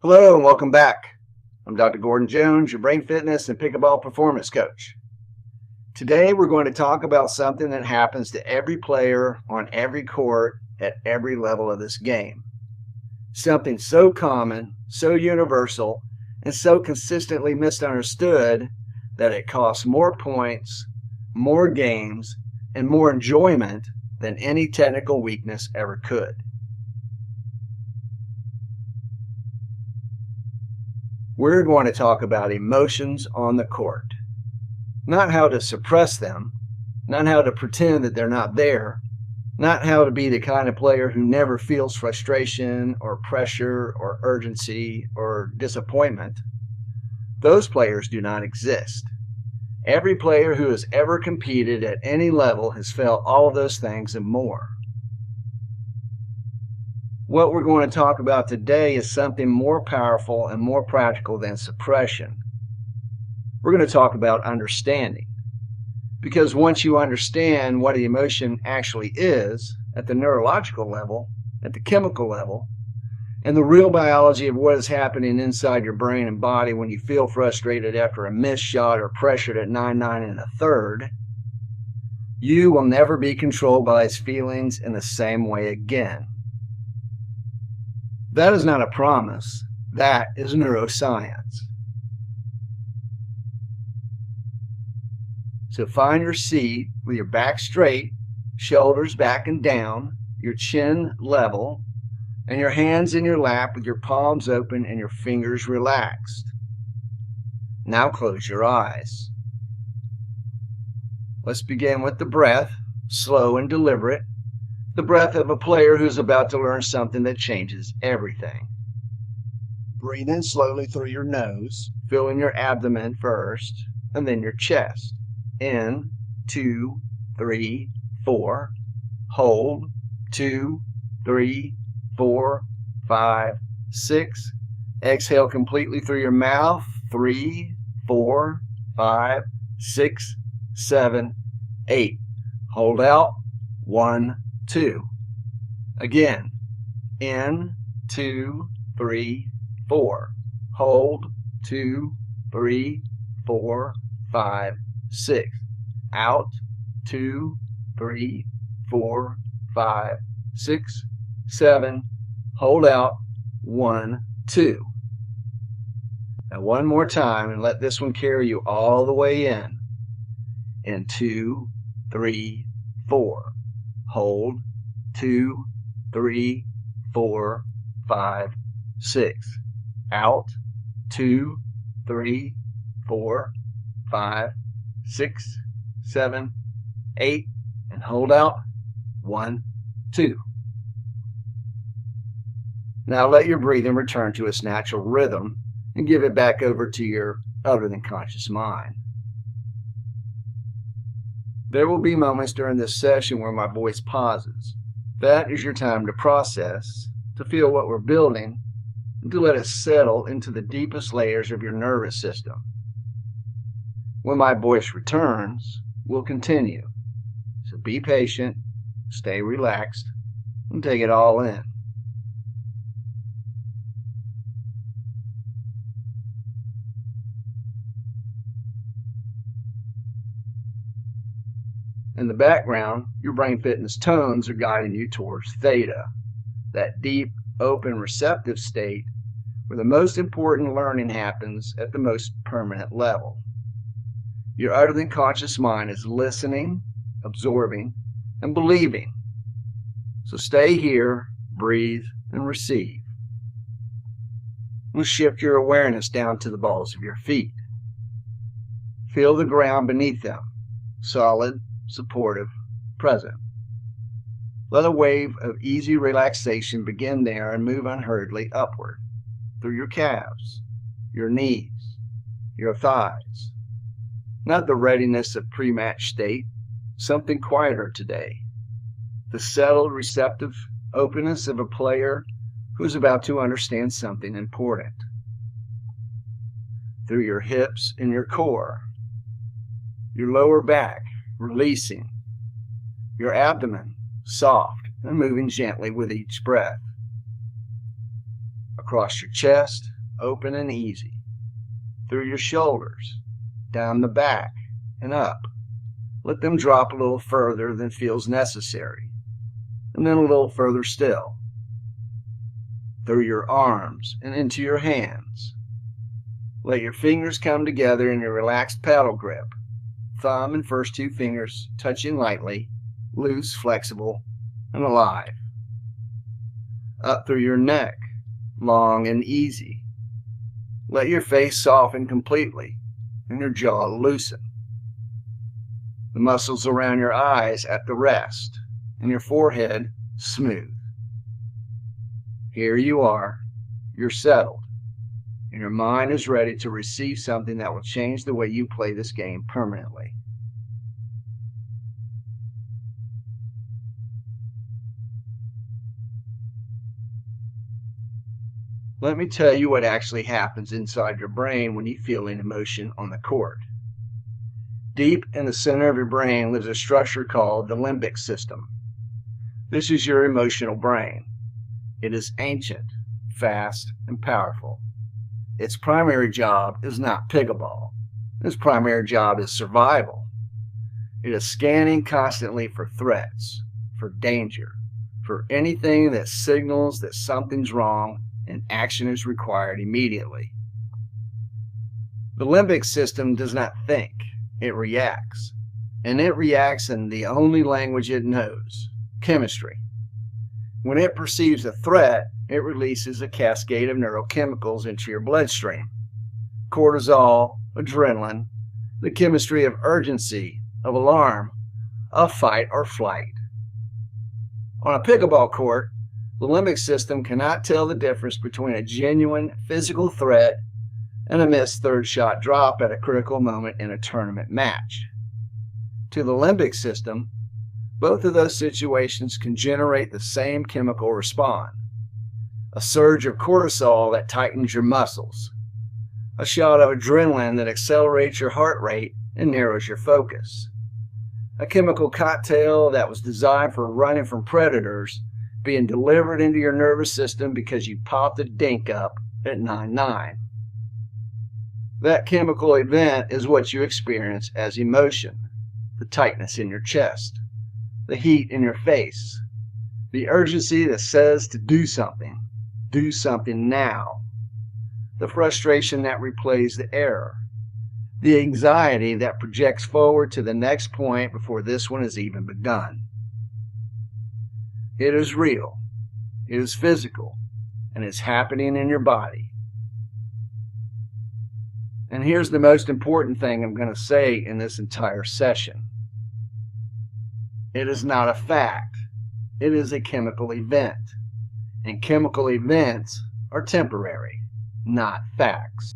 Hello and welcome back. I'm Dr. Gordon Jones, your brain fitness and pickleball performance coach. Today we're going to talk about something that happens to every player on every court at every level of this game. Something so common, so universal, and so consistently misunderstood that it costs more points, more games, and more enjoyment than any technical weakness ever could. We're going to talk about emotions on the court. Not how to suppress them, not how to pretend that they're not there, not how to be the kind of player who never feels frustration or pressure or urgency or disappointment. Those players do not exist. Every player who has ever competed at any level has felt all of those things and more. What we're going to talk about today is something more powerful and more practical than suppression. We're going to talk about understanding. Because once you understand what the emotion actually is, at the neurological level, at the chemical level, and the real biology of what is happening inside your brain and body when you feel frustrated after a missed shot or pressured at 9-9 1/3, you will never be controlled by these feelings in the same way again. That is not a promise. That is neuroscience. So find your seat with your back straight, shoulders back and down, your chin level, and your hands in your lap with your palms open and your fingers relaxed. Now close your eyes. Let's begin with the breath, slow and deliberate. The breath of a player who's about to learn something that changes everything. Breathe in slowly through your nose, filling your abdomen first, and then your chest. In, 2, 3, 4. Hold, 2, 3, 4, 5, 6. Exhale completely through your mouth, 3, 4, 5, 6, 7, 8. Hold out, 1, 2. Again, in, 2, 3, 4. Hold, 2, 3, 4, 5, 6. Out, 2, 3, 4, 5, 6, 7. Hold out, 1, 2. Now one more time and let this one carry you all the way in. In 2, 3, 4. Hold, 2, 3, 4, 5, 6. Out, 2, 3, 4, 5, 6, 7, 8. And hold out, 1, 2. Now let your breathing return to its natural rhythm and give it back over to your other than conscious mind. There will be moments during this session where my voice pauses. That is your time to process, to feel what we're building, and to let it settle into the deepest layers of your nervous system. When my voice returns, we'll continue. So be patient, stay relaxed, and take it all in. In the background, your brain fitness tones are guiding you towards theta, that deep, open, receptive state where the most important learning happens at the most permanent level. Your other than conscious mind is listening, absorbing, and believing. So stay here, breathe, and receive. We'll shift your awareness down to the balls of your feet. Feel the ground beneath them, solid, supportive, present. Let a wave of easy relaxation begin there and move unhurriedly upward through your calves, your knees, your thighs. Not the readiness of pre-match state, something quieter today. The settled, receptive openness of a player who is about to understand something important. Through your hips and your core, your lower back, releasing, your abdomen soft and moving gently with each breath. across your chest, open and easy, through your shoulders, down the back, and up. Let them drop a little further than feels necessary, and then a little further still, through your arms and into your hands. Let your fingers come together in a relaxed paddle grip, thumb and first two fingers touching lightly, loose, flexible, and alive. Up through your neck, long and easy. Let your face soften completely and your jaw loosen. The muscles around your eyes at the rest and your forehead smooth. Here you are, you're settled, and your mind is ready to receive something that will change the way you play this game permanently. Let me tell you what actually happens inside your brain when you feel an emotion on the court. Deep in the center of your brain lives a structure called the limbic system. This is your emotional brain. It is ancient, fast, and powerful. Its primary job is not pickleball. Its primary job is survival. It is scanning constantly for threats, for danger, for anything that signals that something's wrong and action is required immediately. The limbic system does not think, it reacts. And it reacts in the only language it knows, chemistry. When it perceives a threat, it releases a cascade of neurochemicals into your bloodstream. Cortisol, adrenaline, the chemistry of urgency, of alarm, of fight or flight. On a pickleball court, the limbic system cannot tell the difference between a genuine physical threat and a missed third shot drop at a critical moment in a tournament match. To the limbic system, both of those situations can generate the same chemical response. A surge of cortisol that tightens your muscles. A shot of adrenaline that accelerates your heart rate and narrows your focus. A chemical cocktail that was designed for running from predators being delivered into your nervous system because you popped a dink up at 9-9. That chemical event is what you experience as emotion, the tightness in your chest, the heat in your face, the urgency that says to do something now, the frustration that replays the error, the anxiety that projects forward to the next point before this one has even begun. It is real, it is physical, and it's happening in your body. And here's the most important thing I'm going to say in this entire session. It is not a fact. It is a chemical event. And chemical events are temporary, not facts.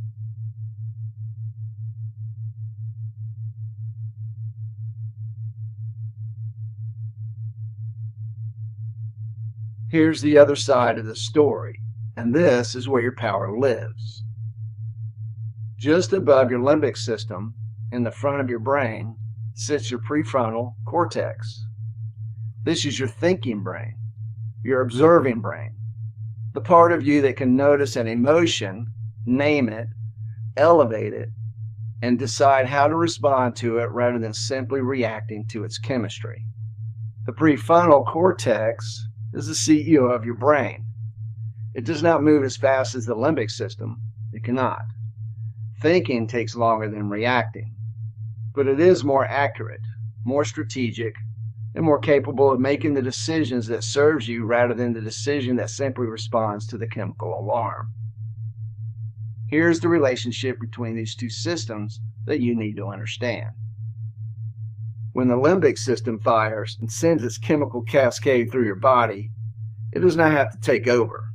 Here's the other side of the story, and this is where your power lives. Just above your limbic system, in the front of your brain, sits your prefrontal cortex. This is your thinking brain, your observing brain, the part of you that can notice an emotion, name it, elevate it, and decide how to respond to it rather than simply reacting to its chemistry. The prefrontal cortex is the CEO of your brain. It does not move as fast as the limbic system. It cannot. Thinking takes longer than reacting, but it is more accurate, more strategic, and more capable of making the decisions that serves you rather than the decision that simply responds to the chemical alarm. Here's the relationship between these two systems that you need to understand. When the limbic system fires and sends its chemical cascade through your body, it does not have to take over.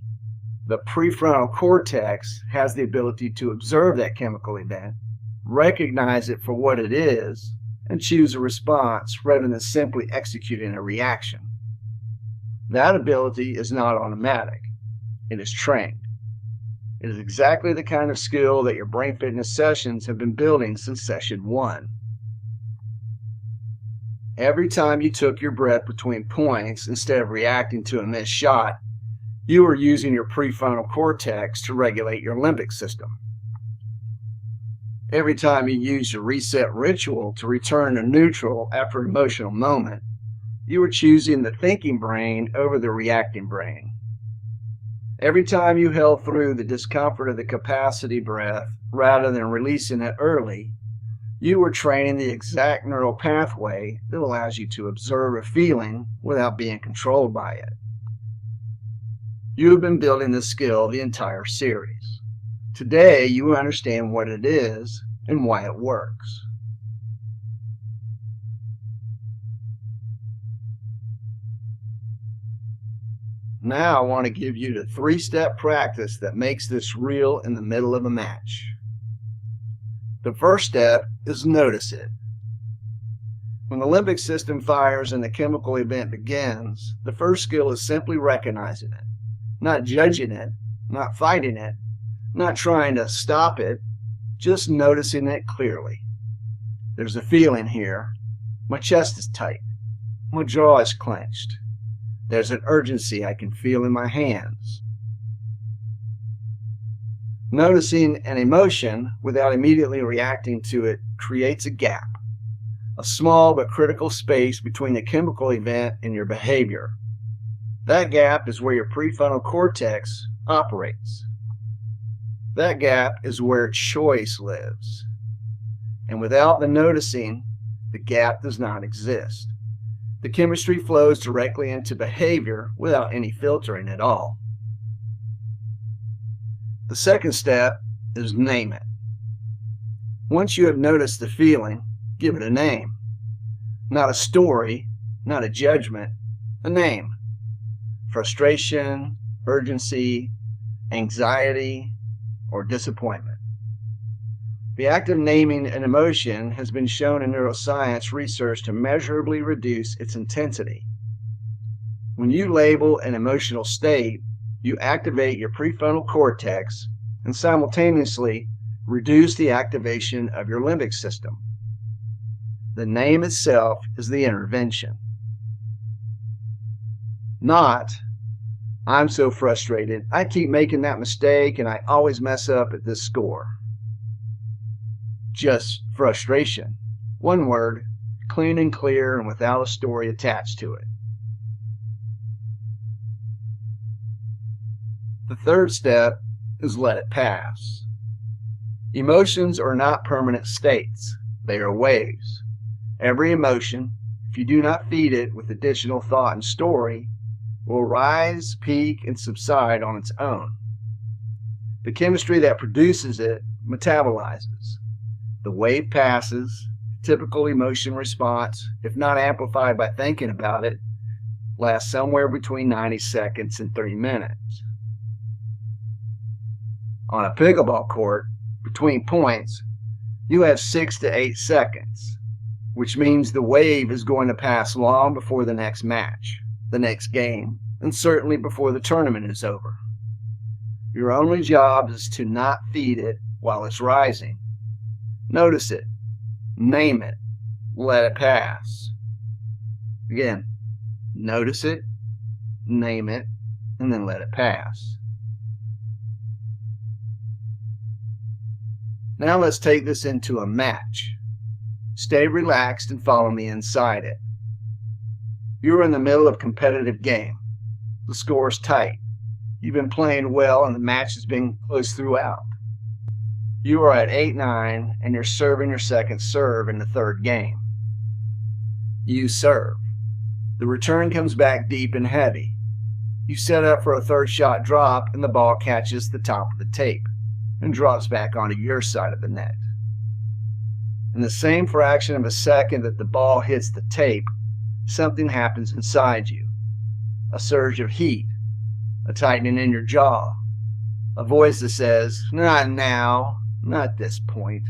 The prefrontal cortex has the ability to observe that chemical event, recognize it for what it is, and choose a response rather than simply executing a reaction. That ability is not automatic. It is trained. It is exactly the kind of skill that your brain fitness sessions have been building since session 1. Every time you took your breath between points instead of reacting to a missed shot, You are using your prefrontal cortex to regulate your limbic system. Every time you use your reset ritual to return to neutral after an emotional moment, you are choosing the thinking brain over the reacting brain. Every time you held through the discomfort of the capacity breath rather than releasing it early, you were training the exact neural pathway that allows you to observe a feeling without being controlled by it. You have been building this skill the entire series. Today, you understand what it is and why it works. Now I want to give you the 3-step practice that makes this real in the middle of a match. The first step is notice it. When the limbic system fires and the chemical event begins, the first skill is simply recognizing it, not judging it, not fighting it, not trying to stop it, just noticing it clearly. There's a feeling here. My chest is tight. My jaw is clenched. There's an urgency I can feel in my hands. Noticing an emotion without immediately reacting to it creates a gap, a small but critical space between the chemical event and your behavior. That gap is where your prefrontal cortex operates. That gap is where choice lives. And without the noticing, the gap does not exist. The chemistry flows directly into behavior without any filtering at all. The second step is name it. Once you have noticed the feeling, give it a name. Not a story, not a judgment, a name. Frustration, urgency, anxiety, or disappointment. The act of naming an emotion has been shown in neuroscience research to measurably reduce its intensity. When you label an emotional state, you activate your prefrontal cortex and simultaneously reduce the activation of your limbic system. The name itself is the intervention. Not, I'm so frustrated, I keep making that mistake and I always mess up at this score. Just frustration. One word, clean and clear and without a story attached to it. The third step is let it pass. Emotions are not permanent states. They are waves. Every emotion, if you do not feed it with additional thought and story, will rise, peak, and subside on its own. The chemistry that produces it metabolizes. The wave passes, typical emotion response, if not amplified by thinking about it, lasts somewhere between 90 seconds and 3 minutes. On a pickleball court, between points, you have 6 to 8 seconds, which means the wave is going to pass long before the next match, the next game, and certainly before the tournament is over. Your only job is to not feed it while it's rising. Notice it, name it, let it pass. Again, notice it, name it, and then let it pass. Now let's take this into a match. Stay relaxed and follow me inside it. You're in the middle of a competitive game. The score is tight. You've been playing well and the match has been close throughout. You are at 8-9 and you're serving your second serve in the third game. You serve. The return comes back deep and heavy. You set up for a third shot drop and the ball catches the top of the tape and drops back onto your side of the net. In the same fraction of a second that the ball hits the tape, something happens inside you. A surge of heat, a tightening in your jaw, a voice that says, not now, not this point.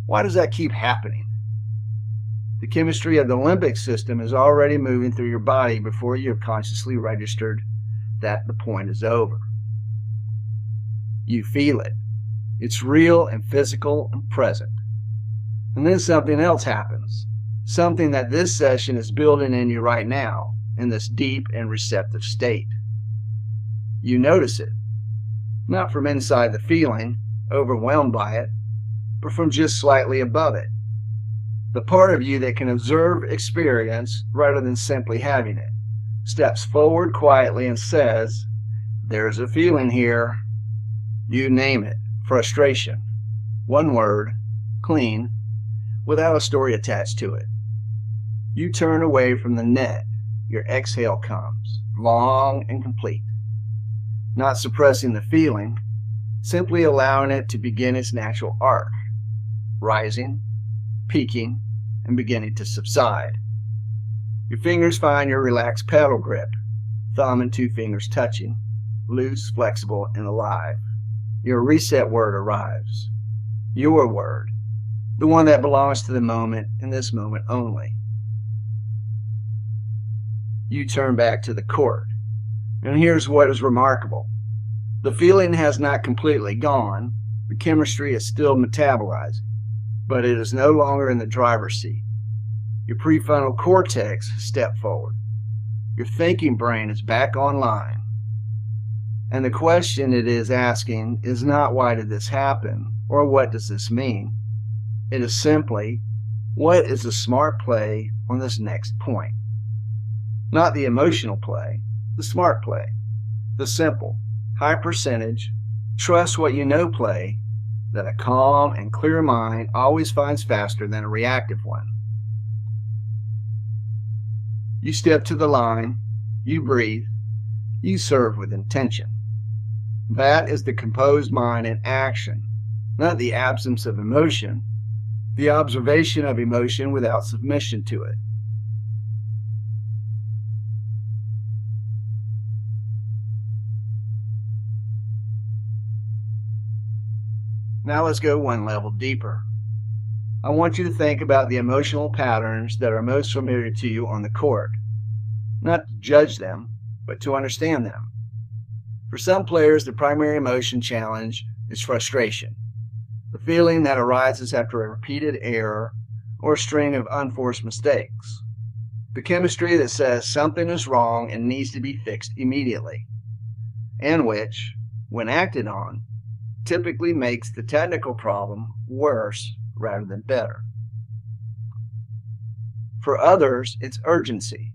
Why does that keep happening? The chemistry of the limbic system is already moving through your body before you have consciously registered that the point is over. You feel it. It's real and physical and present. And then something else happens. Something that this session is building in you right now, in this deep and receptive state. You notice it, not from inside the feeling, overwhelmed by it, but from just slightly above it. The part of you that can observe experience rather than simply having it steps forward quietly and says, "There's a feeling here." You name it. Frustration. One word. Clean. Without a story attached to it. You turn away from the net. Your exhale comes, long and complete. Not suppressing the feeling, simply allowing it to begin its natural arc, rising, peaking, and beginning to subside. Your fingers find your relaxed paddle grip, thumb and two fingers touching, loose, flexible, and alive. Your reset word arrives. Your word, the one that belongs to the moment and this moment only. You turn back to the court. And here's what is remarkable. The feeling has not completely gone. The chemistry is still metabolizing, but it is no longer in the driver's seat. Your prefrontal cortex has stepped forward. Your thinking brain is back online. And the question it is asking is not why did this happen or what does this mean? It is simply, what is the smart play on this next point? Not the emotional play, the smart play, the simple, high percentage, trust what you know play that a calm and clear mind always finds faster than a reactive one. You step to the line, you breathe, you serve with intention. That is the composed mind in action, not the absence of emotion, the observation of emotion without submission to it. Now let's go one level deeper. I want you to think about the emotional patterns that are most familiar to you on the court. Not to judge them, but to understand them. For some players, the primary emotion challenge is frustration, the feeling that arises after a repeated error or a string of unforced mistakes. The chemistry that says something is wrong and needs to be fixed immediately, and which, when acted on, typically makes the technical problem worse rather than better. For others, it's urgency,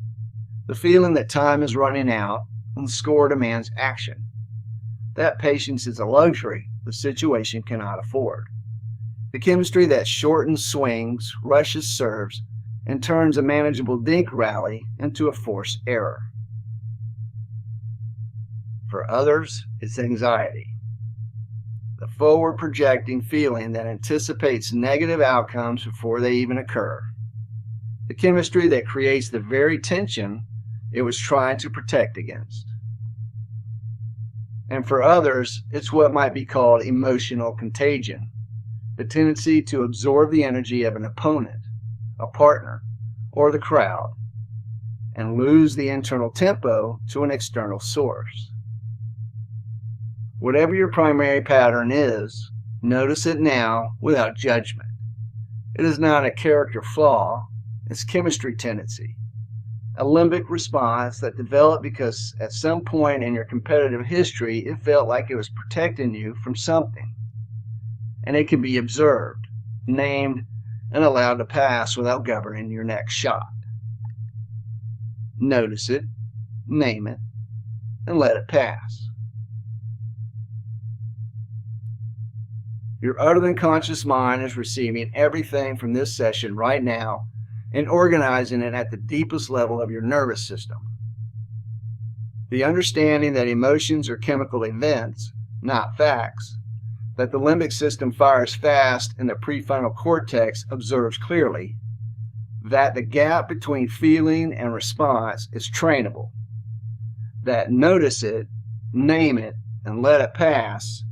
the feeling that time is running out and the score demands action. That patience is a luxury the situation cannot afford. The chemistry that shortens swings, rushes serves, and turns a manageable dink rally into a forced error. For others, it's anxiety, the forward-projecting feeling that anticipates negative outcomes before they even occur. The chemistry that creates the very tension it was trying to protect against. And for others, it's what might be called emotional contagion, the tendency to absorb the energy of an opponent, a partner, or the crowd, and lose the internal tempo to an external source. Whatever your primary pattern is, notice it now without judgment. It is not a character flaw, it's chemistry tendency, a limbic response that developed because at some point in your competitive history it felt like it was protecting you from something. And it can be observed, named, and allowed to pass without governing your next shot. Notice it, name it, and let it pass. Your utterly conscious mind is receiving everything from this session right now and organizing it at the deepest level of your nervous system. The understanding that emotions are chemical events, not facts, that the limbic system fires fast and the prefrontal cortex observes clearly, that the gap between feeling and response is trainable, that notice it, name it, and let it pass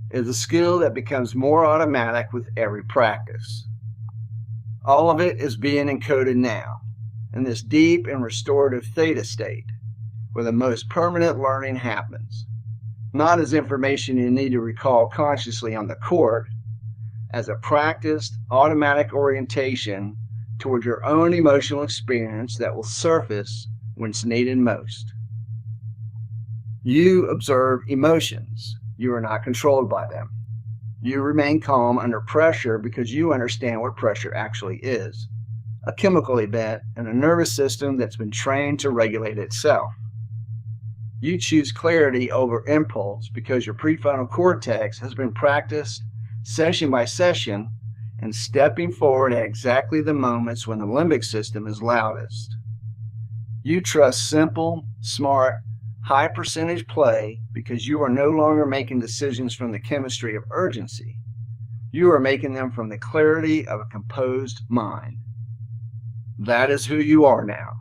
is a skill that becomes more automatic with every practice. All of it is being encoded now, in this deep and restorative theta state, where the most permanent learning happens, not as information you need to recall consciously on the court, as a practiced, automatic orientation toward your own emotional experience that will surface when it's needed most. You observe emotions. You are not controlled by them. You remain calm under pressure because you understand what pressure actually is. A chemical event and a nervous system that's been trained to regulate itself. You choose clarity over impulse because your prefrontal cortex has been practiced session by session and stepping forward at exactly the moments when the limbic system is loudest. You trust simple, smart, high percentage play because you are no longer making decisions from the chemistry of urgency. You are making them from the clarity of a composed mind. That is who you are now.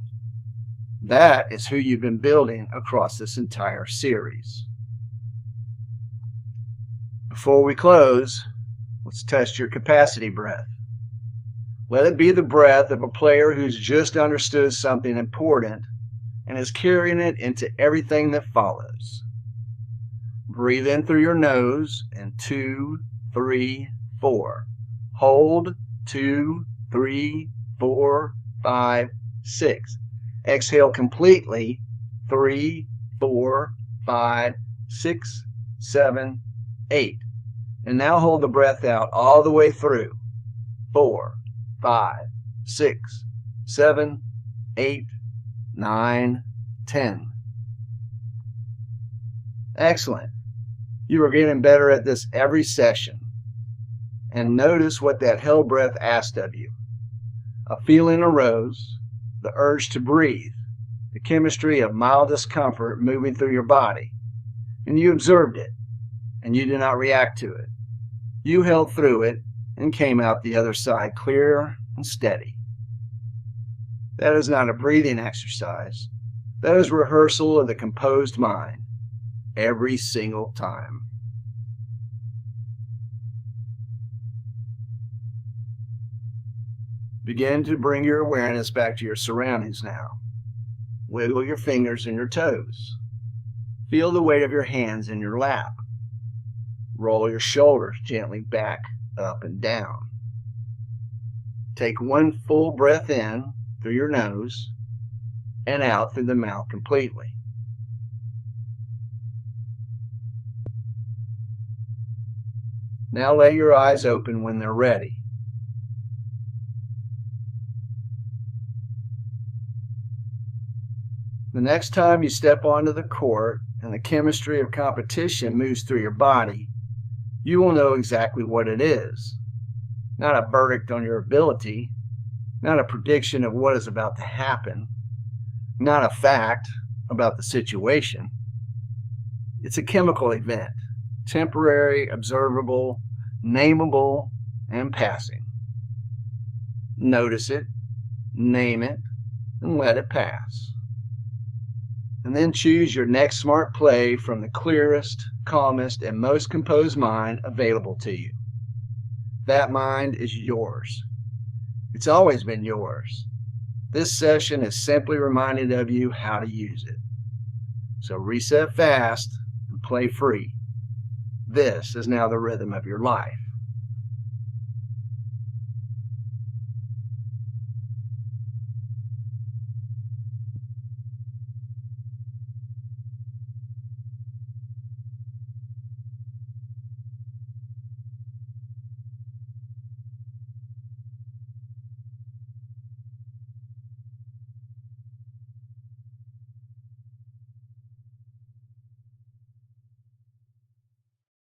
That is who you've been building across this entire series. Before we close, let's test your capacity breath. Let it be the breath of a player who's just understood something important and is carrying it into everything that follows. Breathe in through your nose in 2, 3, 4. Hold 2, 3, 4, 5, 6. Exhale completely 3, 4, 5, 6, 7, 8. And now hold the breath out all the way through 4, 5, 6, 7, 8, 9, 10. Excellent. You are getting better at this every session. And notice what that held breath asked of you. A feeling arose, the urge to breathe, the chemistry of mild discomfort moving through your body. And you observed it, and you did not react to it. You held through it and came out the other side clear and steady. That is not a breathing exercise. That is rehearsal of the composed mind every single time. Begin to bring your awareness back to your surroundings now. Wiggle your fingers and your toes. Feel the weight of your hands in your lap. Roll your shoulders gently back, up, and down. Take one full breath in through your nose and out through the mouth completely. Now lay your eyes open when they're ready. The next time you step onto the court and the chemistry of competition moves through your body, you will know exactly what it is. Not a verdict on your ability, not a prediction of what is about to happen, not a fact about the situation. It's a chemical event, temporary, observable, nameable, and passing. Notice it, name it, and let it pass. And then choose your next smart play from the clearest, calmest, and most composed mind available to you. That mind is yours. It's always been yours. This session is simply reminding of you how to use it. So reset fast and play free. This is now the rhythm of your life.